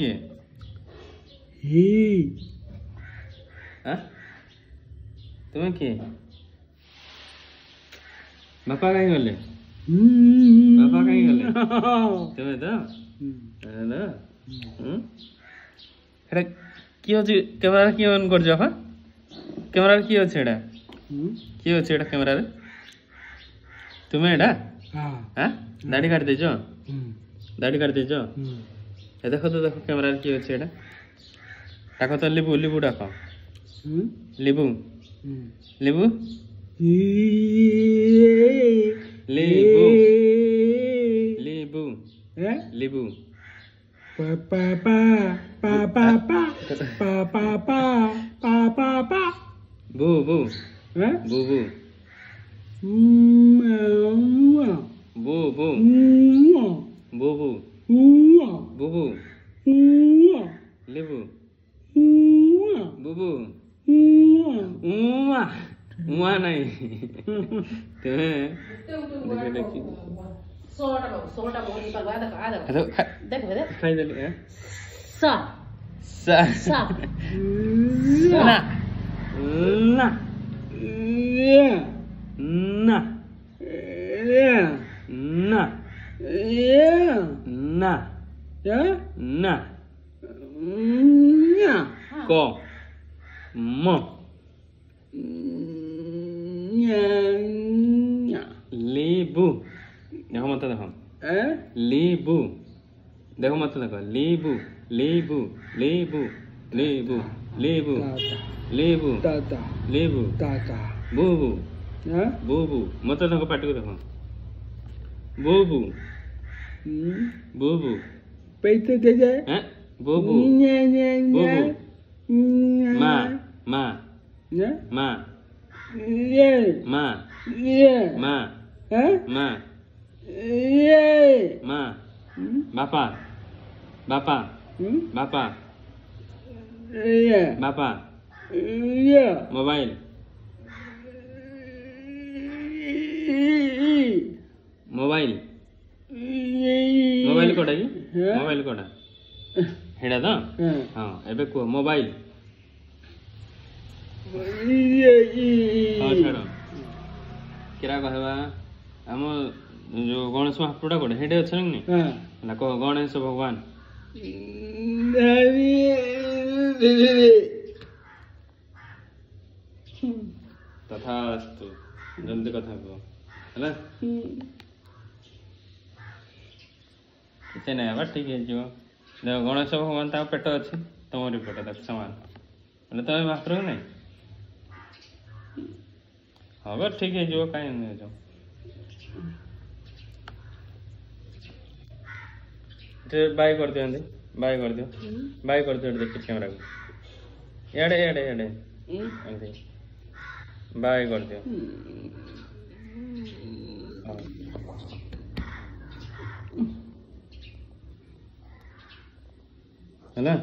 କିଏ ତୁମେ କିଏ? ବାପା କାହିଁ ଗଲେ? ବାପା କାହିଁ ଗଲେ? ତୁମେ ତ ସେଟା କିଏ ଅଛି? କ୍ୟାମେରା କିଏ ଅନ୍ କରିଛ? ହଁ କ୍ୟାମେରାରେ କିଏ ଅଛି? ଏଇଟା କିଏ ଅଛି? ଏଇଟା କ୍ୟାମେରାରେ ତୁମେ? ଏଇଟା ଦାଢ଼ି କାଟି ଦେଇଛ? ଦାଢ଼ି କାଟି ଦେଇଛ? ଦେଖ ତ, ଦେଖ କ୍ୟାମେରାରେ କିଏ ଅଛି? ଏଇଟା ଡାକ ତ, ଲିବୁ ଲିବୁ ଡାକ, ଲିବୁ ଲିବୁ ଲିବୁ ଲିବୁ ଲିବୁ bu bu bu bu bu bu bu bu bubu libu bubu mua नहीं तुम्हें खाई दे सा सा सा ना ना ना ना ना ना को म लीबू देखो मत देखो लीबू देखो मत देखो लीबू लीबू लीबू लीबू लीबू लीबू लीबू बूबू बूबू मत देखो पाटी को देखो बूबू बूबू पैसे दे दे बूबू बूबू माँ माँ माँ माँ माँ माँ माँ बापा बापा बापा बापा मोबाइल मोबाइल मोबाइल कोड़ा की मोबाइल कोड़ा हेड़ा तो हाँ एबे को मोबाइल छाड़ किरा कहवा आम जो गणेश महाप्रभुटा कोड़े हेडे अच्छे ना कह गणेश भगवान तथास्तु जल्दी कथा कह है किसी ना बा ठीक है जो देख गणेश भगवान ता पेट अच्छे तुम पेट देख सामान बोले तुम महाप्रभु नहीं हाँ बस ठीक है जो कहीं नहीं जो बाय कर दियो बाय कर दियो बाय कर दियो देख कैमरा को एड़े एड़े एड़े बाय कर दियो है ना